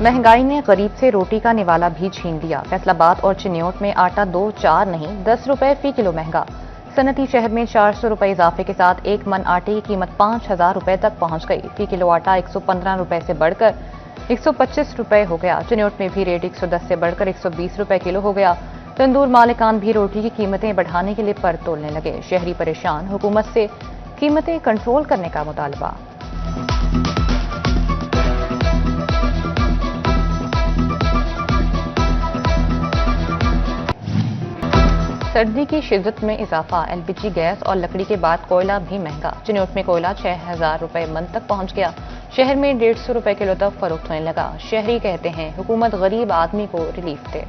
महंगाई ने गरीब से रोटी का निवाला भी छीन लिया। फैसलाबाद और चिन्योट में आटा 2-4 नहीं 10 रुपए फी किलो महंगा। सनती शहर में 400 रुपए इजाफे के साथ एक मन आटे की कीमत 5,000 रुपए तक पहुंच गई। फी किलो आटा 115 रुपए से बढ़कर 125 रुपए हो गया। चिन्योट में भी रेट 110 से बढ़कर 120 रुपए किलो हो गया। तंदूर मालिकान भी रोटी की कीमतें बढ़ाने के लिए पर तोलने लगे। शहरी परेशान, हुकूमत से कीमतें कंट्रोल करने का मुतालबा। सर्दी की शिद्दत में इजाफा, एलपीजी गैस और लकड़ी के बाद कोयला भी महंगा। चिन्योट में कोयला 6,000 रुपए मन तक पहुंच गया। शहर में 150 रुपए किलो तक फरोख्त होने लगा। शहरी कहते हैं हुकूमत गरीब आदमी को रिलीफ दे।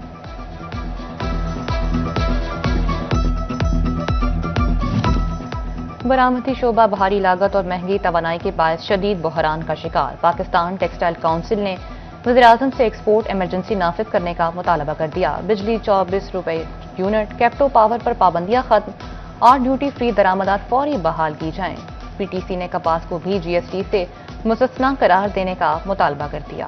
बरामदी शोबा भारी लागत और महंगी तवानाई के बायस शदीद बहरान का शिकार। पाकिस्तान टेक्सटाइल काउंसिल ने वज़ीर-ए-आज़म से एक्सपोर्ट इमरजेंसी नाफिज करने का मुतालबा कर दिया। बिजली 24 रुपए यूनिट, कैप्टो पावर पर पाबंदियां खत्म और ड्यूटी फ्री दरामदात फौरी बहाल की जाएं। पीटीसी ने कपास को भी जीएसटी से मुस्तस्ना करार देने का मुतालबा कर दिया।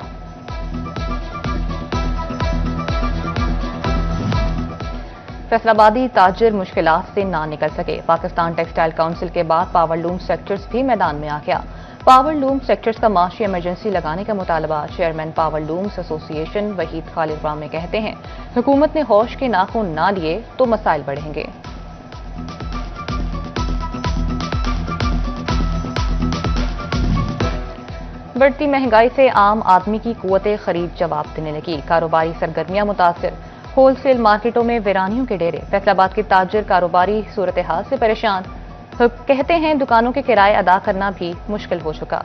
फैसलाबादी ताजिर मुश्किलात से ना निकल सके। पाकिस्तान टेक्सटाइल काउंसिल के बाद पावर लूम सेक्टर्स भी मैदान में आ गया। पावर लूम सेक्टर्स का माशी इमरजेंसी लगाने का मुतालबा। Chairman power looms association Waheed Khalid Rami कहते हैं हुकूमत ने होश के नाखून ना लिए तो मसाइल बढ़ेंगे। बढ़ती महंगाई से आम आदमी की कुव्वते खरीद जवाब देने लगी। कारोबारी सरगर्मियां मुतासिर, होलसेल मार्केटों में वीरानियों के डेरे। फैसलाबाद के ताजिर कारोबारी सूरत हाल से परेशान, कहते हैं दुकानों के किराए अदा करना भी मुश्किल हो चुका।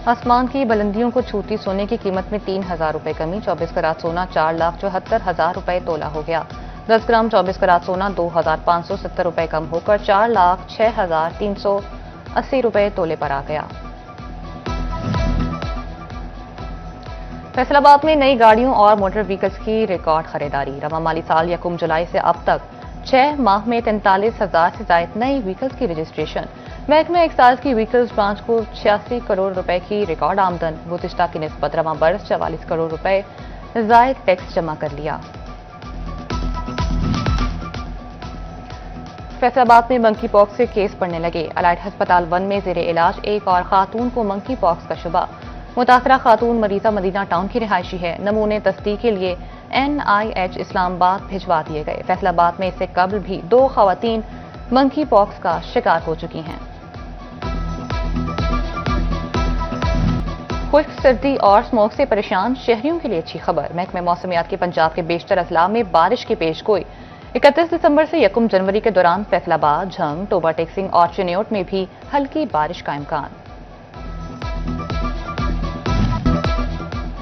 आसमान की बुलंदियों को छूती सोने की कीमत में 3,000 रुपए कमी। 24 करात सोना 4,74,000 रुपए तोला हो गया। 10 ग्राम 24 करात सोना 2,570 रुपए कम होकर 4,06,380 रुपए तोले पर आ गया। फैसलाबाद में नई गाड़ियों और मोटर व्हीकल्स की रिकॉर्ड खरीदारी। रवा माली साल यकम जुलाई से अब तक 6 माह में 43,000 से ज्यादा नई व्हीकल्स की रजिस्ट्रेशन। महकमा एक्साइज की व्हीकल्स ब्रांच को 86 करोड़ रुपए की रिकॉर्ड आमदन। गुज़िश्ता की निस्बत रवा बरस 44 करोड़ रुपए जायद टैक्स जमा कर लिया। फैसलाबाद में मंकी पॉक्स से केस बढ़ने लगे। अलाइड अस्पताल 1 में जेर इलाज एक और खातून को मंकी पॉक्स का शुबा। मुतासरा खातून मरीजा मदीना टाउन की रिहायशी है। नमूने तस्दीक के लिए NIH इस्लामाबाद भिजवा दिए गए। फैसलाबाद में इससे कबल भी 2 खवातीन मंकी पॉक्स का शिकार हो चुकी हैं। खुश्क सर्दी और स्मोक से परेशान शहरियों के लिए अच्छी खबर। महकमे मौसमियात के पंजाब के बेशतर अजला में बारिश की पेशगोई। 31 दिसंबर से 1 जनवरी के दौरान फैसलाबाद, झंग, टोबा टेक्सिंग और चिन्योट में भी हल्की बारिश का इम्कान।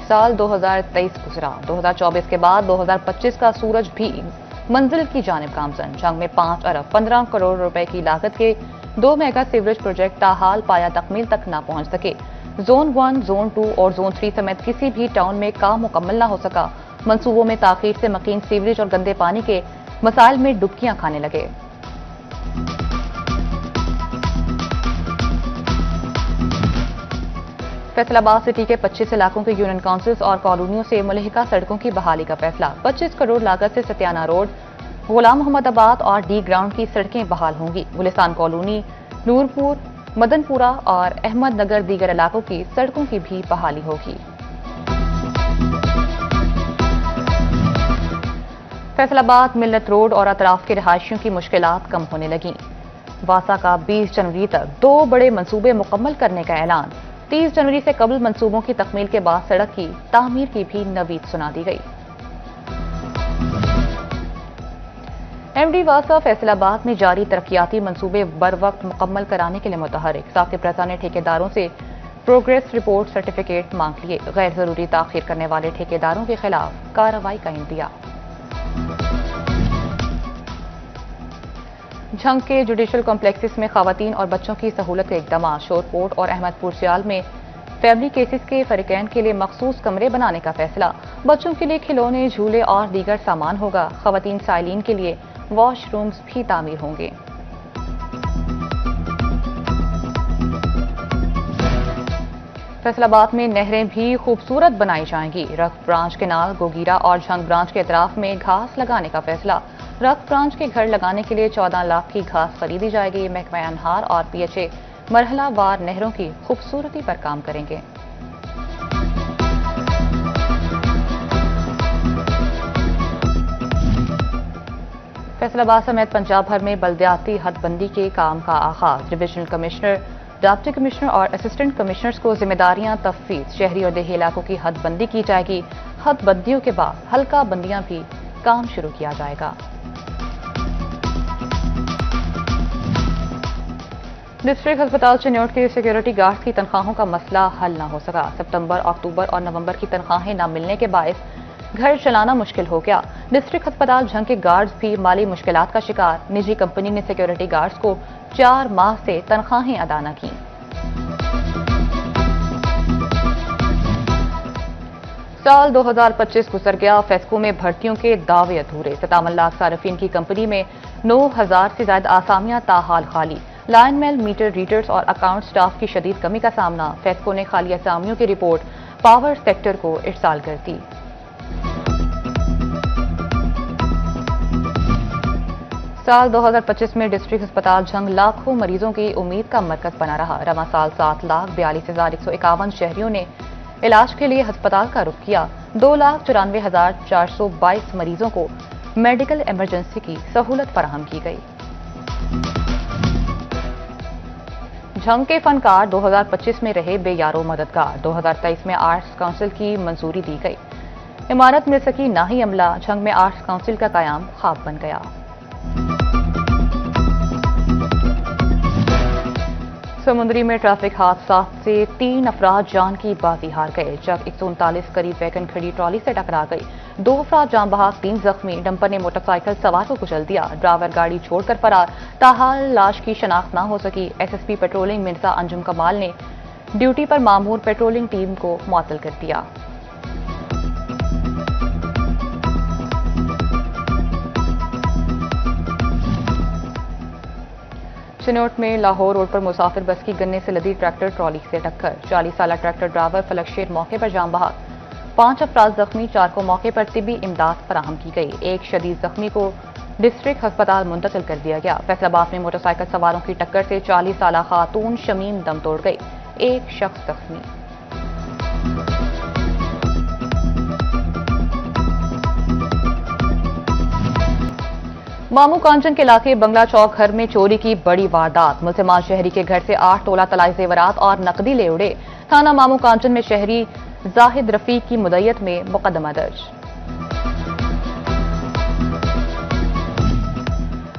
साल 2023 गुजरा। 2024 के बाद 2025 का सूरज भी मंजिल की जानिब गामजन। जंग में 5 अरब 15 करोड़ रुपए की लागत के 2 मेगा सीवरेज प्रोजेक्ट ताहाल पाया तकमील तक ना पहुंच सके। जोन 1, जोन 2 और जोन 3 समेत किसी भी टाउन में काम मुकम्मल ना हो सका। मंसूबों में ताखीर से मकीन सीवरेज और गंदे पानी के मसाइल में डुबकियां खाने लगे। फैसलाबाद सिटी के 25 इलाकों के यूनियन काउंसिल्स और कॉलोनियों से मुलहिका सड़कों की बहाली का फैसला। 25 करोड़ लागत से सत्याना रोड, गुलाम मोहम्मदाबाद और डी ग्राउंड की सड़कें बहाल होंगी। गुलिस्तान कॉलोनी, नूरपुर, मदनपुरा और अहमद नगर दीगर इलाकों की सड़कों की भी बहाली होगी। फैसलाबाद मिल्लत रोड और अतराफ के रिहायशियों की मुश्किलात कम होने लगी। वासा का 20 जनवरी तक 2 बड़े मंसूबे मुकम्मल करने का ऐलान। 30 जनवरी से कबल मंसूबों की तकमील के बाद सड़क की तामीर की भी नवीद सुना दी गई। MD वासा फैसलाबाद में जारी तरक्याती मंसूबे बर वक्त मुकम्मल कराने के लिए मुतहरिक। साकिब रजा ने ठेकेदारों से प्रोग्रेस रिपोर्ट सर्टिफिकेट मांग लिए। गैर जरूरी ताखीर करने वाले ठेकेदारों के खिलाफ कार्रवाई का इंदिया। झंग के जुडिशल कॉम्प्लेक्सेस में खवातीन और बच्चों की सहूलत के इकदाम। शोरकोट और अहमदपुर सियाल में फैमिली केसेस के फरीकैन के लिए मखसूस कमरे बनाने का फैसला। बच्चों के लिए खिलौने, झूले और दीगर सामान होगा। खवातीन साइलिन के लिए वॉशरूम्स भी तामीर होंगे। फैसलाबाद में नहरें भी खूबसूरत बनाई जाएंगी। रक्त ब्रांच केनाल, गोगीरा और झंग ब्रांच के अतराफ में घास लगाने का फैसला। रक्त ब्रांच के घर लगाने के लिए 14 लाख की घास खरीदी जाएगी। महकमा अनहार और पीएचए मरहलावार नहरों की खूबसूरती पर काम करेंगे। फैसलाबाद समेत पंजाब भर में बल्दियाती हदबंदी के काम का आगाज। डिविजनल कमिश्नर, डिप्टी कमिश्नर और असिस्टेंट कमिश्नर्स को जिम्मेदारियां तफवीज। शहरी और देही इलाकों की हदबंदी की जाएगी। हदबंदियों के बाद हल्का बंदियां भी काम शुरू किया जाएगा। डिस्ट्रिक्ट अस्पताल चिन्योट के सिक्योरिटी गार्ड्स की तनख्वाहों का मसला हल न हो सका। सितंबर, अक्टूबर और नवंबर की तनख्वाहें न मिलने के बायस घर चलाना मुश्किल हो गया। डिस्ट्रिक्ट अस्पताल झंग के गार्ड्स भी माली मुश्किलात का शिकार। निजी कंपनी ने सिक्योरिटी गार्ड्स को 4 माह से तनख्वाहें अदा न की। साल 2025 गुजर गया। फेस्को में भर्तियों के दावे अधूरे। 57 लाख सार्फिन की कंपनी में 9,000 से ज्यादा आसामियां ताहाल खाली। लाइनमैन, मीटर रीडर्स और अकाउंट स्टाफ की शदीद कमी का सामना। फेस्को ने खाली असामियों की रिपोर्ट पावर सेक्टर को इरसाल कर दी। साल 2025 में डिस्ट्रिक्ट अस्पताल झंग लाखों मरीजों की उम्मीद का मरकज बना रहा। रवा साल 7,42,151 शहरियों ने इलाज के लिए अस्पताल का रुख किया। 2,94,422 मरीजों को मेडिकल इमरजेंसी की सहूलत फराहम की गई। झंग के फनकार 2025 में रहे बेयारो मददगार। 2023 में आर्ट्स काउंसिल की मंजूरी दी गई। इमारत मिल सकी ना ही अमला। झंग में आर्ट्स काउंसिल का कयाम ख्वाब बन गया। समुद्री में ट्रैफिक हादसा से 3 अफराद जान की बाजी हार गए जब 139 करीब वैगन खड़ी ट्रॉली से टकरा गई। 2 अफराद जान बहाक, 3 जख्मी। डंपर ने मोटरसाइकिल सवार को कुचल दिया। ड्राइवर गाड़ी छोड़कर फरार। ताहाल लाश की शनाख्त न हो सकी। एसएसपी पेट्रोलिंग मिर्जा अंजुम कमाल ने ड्यूटी पर मामूर पेट्रोलिंग टीम को मुअत्तल कर दिया। चिन्योट में लाहौर रोड पर मुसाफिर बस की गन्ने से लदी ट्रैक्टर ट्रॉली से टक्कर। 40 साला ट्रैक्टर ड्राइवर फलकशेर मौके पर जान बहाक। 5 अफराद जख्मी, 4 को मौके पर तिब्बी इमदाद फराहम की गई। एक शदीद जख्मी को डिस्ट्रिक्ट अस्पताल मुंतकिल कर दिया गया। फैसलाबाद में मोटरसाइकिल सवारों की टक्कर से 40 साला खातून शमीम दम तोड़ गई। एक शख्स जख्मी। मामू कांचन के इलाके बंगला चौक घर में चोरी की बड़ी वारदात। मुसलमान शहरी के घर से 8 तोला तलाई जेवरात और नकदी ले उड़े। थाना मामू कांचन में शहरी जाहिद रफीक की मुद्दत में मुकदमा दर्ज।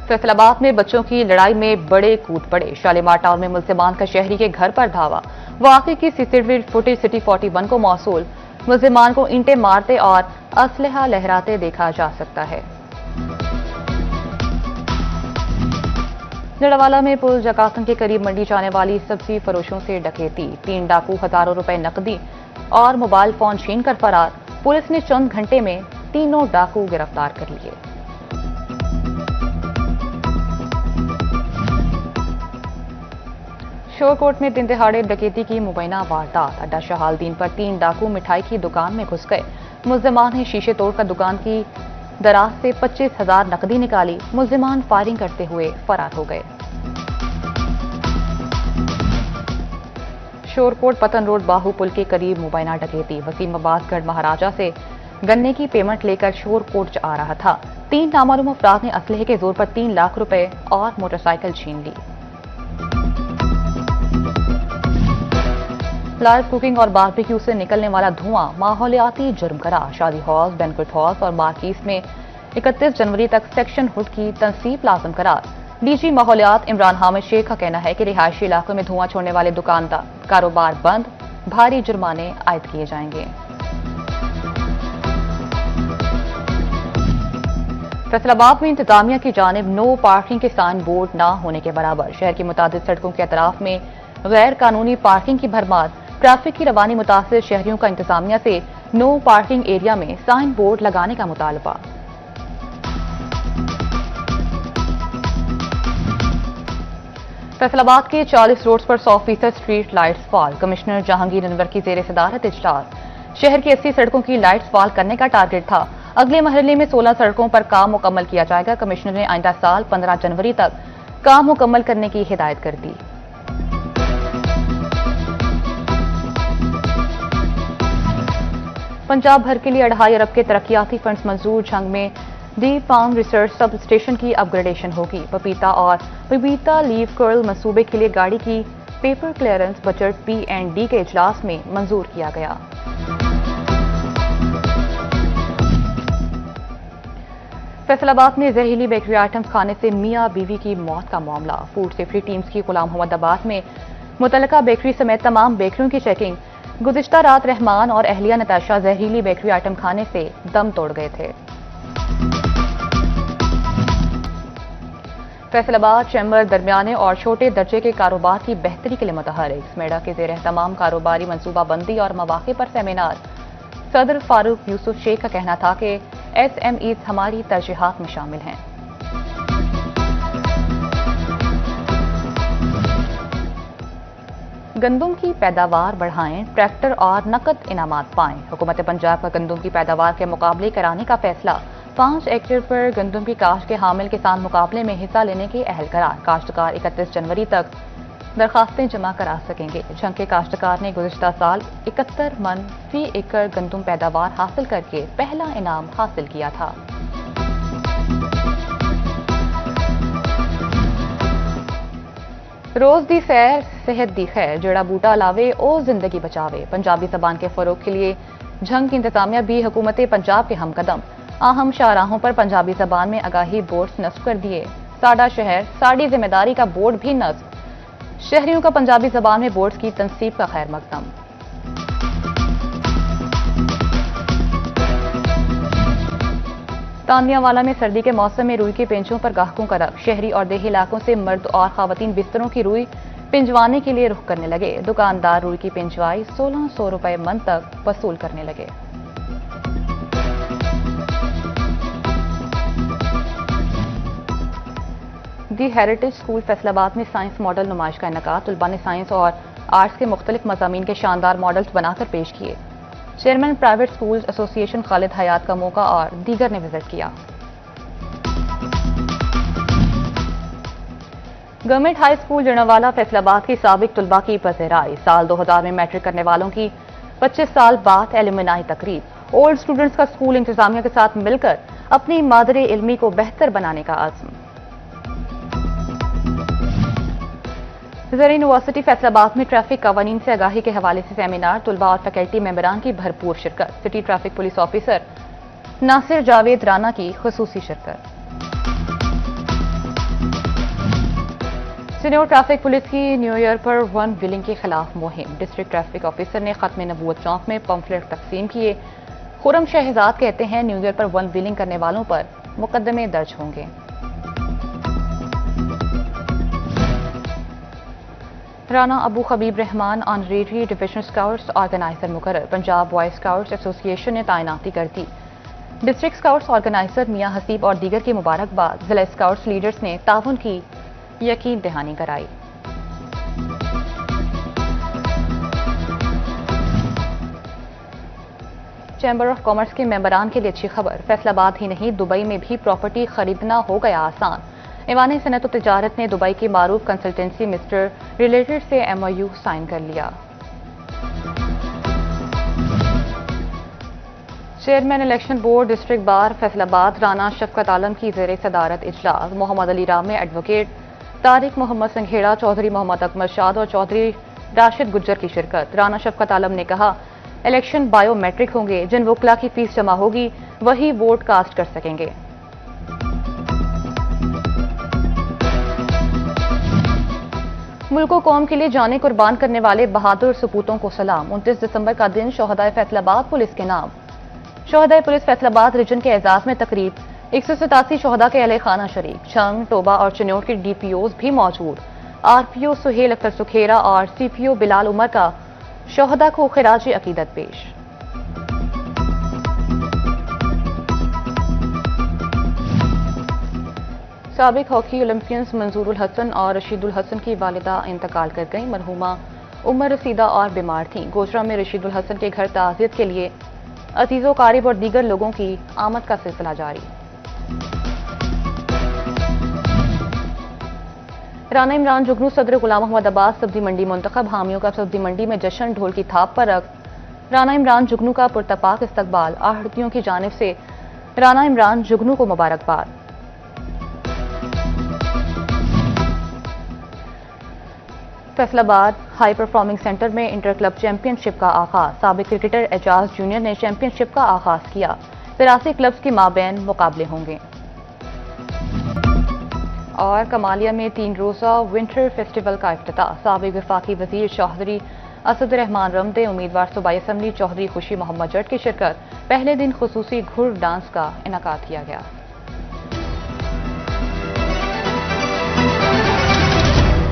फैसलाबाद में बच्चों की लड़ाई में बड़े कूद पड़े। शालीमार टाउन में मुसलमान का शहरी के घर पर धावा। वाकई की सीसीटीवी फुटेज सिटी 41 को मौसूल। मुसलमान को ईंटें मारते और असलहा लहराते देखा जा सकता है। नड़वाला में पुल जकातन के करीब मंडी जाने वाली सब्जी फरोशों से डकैती। 3 डाकू हजारों रुपए नकदी और मोबाइल फोन छीन कर फरार। पुलिस ने चंद घंटे में तीनों डाकू गिरफ्तार कर लिए। शोरकोट में दिन दहाड़े डकैती की मुबैना वारदात। अड्डा शहालदीन पर 3 डाकू मिठाई की दुकान में घुस गए। मुल्जिमान ने शीशे तोड़कर दुकान की दराज से 25,000 नकदी निकाली। मुल्जिमान फायरिंग करते हुए फरार हो गए। शोरकोट पतन रोड बाहू पुल के करीब मुबैना डकैती। वसीम अब्बासगढ़ महाराजा से गन्ने की पेमेंट लेकर शोरकोट आ रहा था। 3 नामालूम अफराद ने असलहे के जोर पर 3 लाख रुपए और मोटरसाइकिल छीन ली। लाइव कुकिंग और बारबेक्यू से निकलने वाला धुआं माहौलियाती जुर्म करार। शादी हॉल्स, बैंक्वेट हॉल्स और मार्कीज में 31 जनवरी तक सेक्शन हुड की तनसीब लाजम करार। डीजी माहौलियात इमरान हामिद शेख का कहना है कि रिहायशी इलाकों में धुआं छोड़ने वाले दुकानदार कारोबार बंद, भारी जुर्माने आयद किए जाएंगे। फैसलाबाद में इंतजामिया की जानिब नो पार्किंग के साइन बोर्ड न होने के बराबर। शहर की मुतादिद सड़कों के अतराफ में गैर कानूनी पार्किंग की भरमार। ट्रैफिक की रवानी मुतासिर शहरियों का इंतजामिया से नो पार्किंग एरिया में साइन बोर्ड लगाने का मुतालबा। फैसलाबाद के 40 रोड्स पर 100% street lights fall. Commissioner Jahangir Anwar की जेर सदारत इजलास। शहर की 80 सड़कों की लाइट्स फॉल करने का टारगेट था। अगले मरहले में 16 सड़कों पर काम मुकम्मल किया जाएगा। कमिश्नर ने आइंदा साल 15 जनवरी तक काम मुकम्मल करने की हिदायत कर दी। पंजाब भर के लिए 2.5 अरब के तरक्याती फंड्स मंजूर। झंग में D farm research sub station की अपग्रेडेशन होगी। पपीता और पपीता लीव कर्ल मंसूबे के लिए गाड़ी की पेपर क्लियरेंस बजट P&D के इजलास में मंजूर किया गया। फैसलाबाद में जहरीली बेकरी आइटम्स खाने से मियां बीवी की मौत का मामला। फूड सेफ्टी टीम्स की गुलाम मोहम्मदाबाद में मुतल्लिका बेकरी समेत तमाम बेकरियों की चेकिंग। गुज़िश्ता रात रहमान और अहलिया नताशा जहरीली बेकरी आइटम खाने से दम तोड़ गए थे। फैसलाबाद चैम्बर दरमियाने और छोटे दर्जे के कारोबार की बेहतरी के लिए मुतहरिक। स्मेडा के जेर तमाम कारोबारी मनसूबाबंदी और मौके पर सेमिनार। सदर फारूक यूसुफ शेख का कहना था कि SMEs हमारी तरजीहात में शामिल हैं। गंदुम की पैदावार बढ़ाएं, ट्रैक्टर और नकद इनामात पाएं। हुकूमत पंजाब का गंदुम की पैदावार के मुकाबले कराने का फैसला। 5 हेक्टेयर पर गंदुम की काश्त के हामिल किसान मुकाबले में हिस्सा लेने के अहल करार। काश्तकार 31 जनवरी तक दरखास्तें जमा करा सकेंगे। झंग के काश्तकार ने गुज़िश्ता साल 71 मन फी एकड़ गंदुम पैदावार हासिल करके पहला इनाम हासिल किया था। रोज दी सैर सेहत दी खैर, जड़ा बूटा लावे ओ जिंदगी बचावे। पंजाबी जबान के फरोग के लिए झंग की इंतजामिया भी हुकूमत पंजाब के हमकदम। अहम शाहराहों पर पंजाबी जबान में आगाही बोर्ड नस्ब कर दिए। साडा शहर साड़ी जिम्मेदारी का बोर्ड भी नस्ब। शहरियों का पंजाबी जबान में बोर्ड की तनसीब का खैर मकदम। तानियावाला में सर्दी के मौसम में रुई के पेंचों पर गाहकों का रख। शहरी और देही इलाकों से मर्द और खवातीन बिस्तरों की रुई पिंजवाने के लिए रुख करने लगे। दुकानदार रुई की पिंजवाई 1600 रुपए मन तक वसूल करने लगे। दी हेरिटेज स्कूल फैसलाबाद में साइंस मॉडल नुमाइश का इनेकाद। तलबा ने साइंस और आर्ट्स के मुख्तलिफ मज़ामीन के शानदार मॉडल्स बनाकर पेश किए। Chairman private schools association Khalid Hayat का मौका और दीगर ने विजिट किया। Government high school Jaranwala Faisalabad की साबिक तलबा की पज़ेराई। साल 2000 में मैट्रिक करने वालों की 25 साल बाद एलुमनाई तकरीब। ओल्ड स्टूडेंट्स का स्कूल इंतजामिया के साथ मिलकर अपनी मादरे इल्मी को बेहतर बनाने का आज़म। ज़र यूनिवर्सिटी फैसलाबाद में ट्रैफिक कवानीन से आगाही के हवाले से सेमिनार। तलबा और फैकल्टी मेंबरान की भरपूर शिरकत। City traffic police officer Nasir Javed Rana की खुसूसी शिरकत। सीनियर ट्रैफिक पुलिस की न्यू ईयर पर वन व्हीलिंग के खिलाफ मुहिम। डिस्ट्रिक्ट ट्रैफिक ऑफिसर ने खत्म नबूवत चौक में पंफलेट तकसीम किए। खुरम शहजाद कहते हैं न्यू ईयर पर वन व्हीलिंग करने वालों पर मुकदमे दर्ज होंगे। Rana Abu Khabib Rahman honorary divisional scouts organiser मुकर्रर। पंजाब बॉय स्काउट्स एसोसिएशन ने तैनाती कर दी। डिस्ट्रिक्ट स्काउट्स ऑर्गेनाइजर मियां हसीब और दीगर की मुबारकबाद। जिला स्काउट्स लीडर्स ने ताउन की यकीन दहानी कराई। चैम्बर ऑफ कॉमर्स के मेंबरान के लिए अच्छी खबर। फैसलाबाद ही नहीं दुबई में भी प्रॉपर्टी खरीदना हो गया आसान। ईवान सनत और तिजारत ने दुबई की मारूफ कंसल्टेंसी मिस्टर रिलेटेड से MOU साइन कर लिया। Chairman election board district bar Faisalabad Rana Shafqat Alam की जेर सदारत इजलास। मोहम्मद अली राम में एडवोकेट तारिक मोहम्मद संघेड़ा, चौधरी मोहम्मद अकमल शाद और चौधरी राशिद गुज्जर की शिरकत। राना शफकत आलम ने कहा इलेक्शन बायोमेट्रिक होंगे। जिन वकला की फीस जमा होगी वही वोट कास्ट कर सकेंगे। मुल्क को कौम के लिए जाने कुर्बान करने वाले बहादुर सपूतों को सलाम। 29 दिसंबर का दिन शोहदाए फैसलाबाद पुलिस के नाम। शोहदाए पुलिस फैसलाबाद रीजन के एजाज में तकरीब। 187 शोहदा के अहले खाना शरीक। छंग, टोबा और चिन्नौर के DPOs भी मौजूद। RPO सुहेल अख्तर सुखेरा और CPO बिलाल उमर का शोहदा को खिराज अकीदत पेश। साबिक हॉकी ओलंपियंस मंजूरुल हसन और रशीदुल हसन की वालिदा इंतकाल कर गईं। मरहूमा उम्र रसीदा और बीमार थीं। गोजरा में रशीदुल हसन के घर ताज़ियत के लिए अजीज़ो कारिब और दीगर लोगों की आमद का सिलसिला जारी। राना इमरान जुगनू सदर गुलाम मोहम्मद अब्बास सब्जी मंडी मुंतखब हामियों का सब्जी मंडी में जश्न ढोल की थाप पर रख राना इमरान जुगनू का पुरतपाक इस्तकबाल। आहड़तियों की जानिब से राना इमरान जुगनू को मुबारकबाद। फैसलाबाद हाई परफॉर्मिंग सेंटर में इंटर क्लब चैंपियनशिप का आगाज। साबिक क्रिकेटर एजाज जूनियर ने चैंपियनशिप का आगाज किया। 83 क्लब्स के माबैन मुकाबले होंगे। और कमालिया में 3 रोज़ा विंटर फेस्टिवल का इफ्तिताह। साबिक वफाकी वजीर चौधरी असद रहमान रमदे, उम्मीदवार सूबाई असम्बली चौधरी खुशी मोहम्मद जट की शिरकत। पहले दिन खुसूसी घुड़ डांस का इनेकाद किया गया।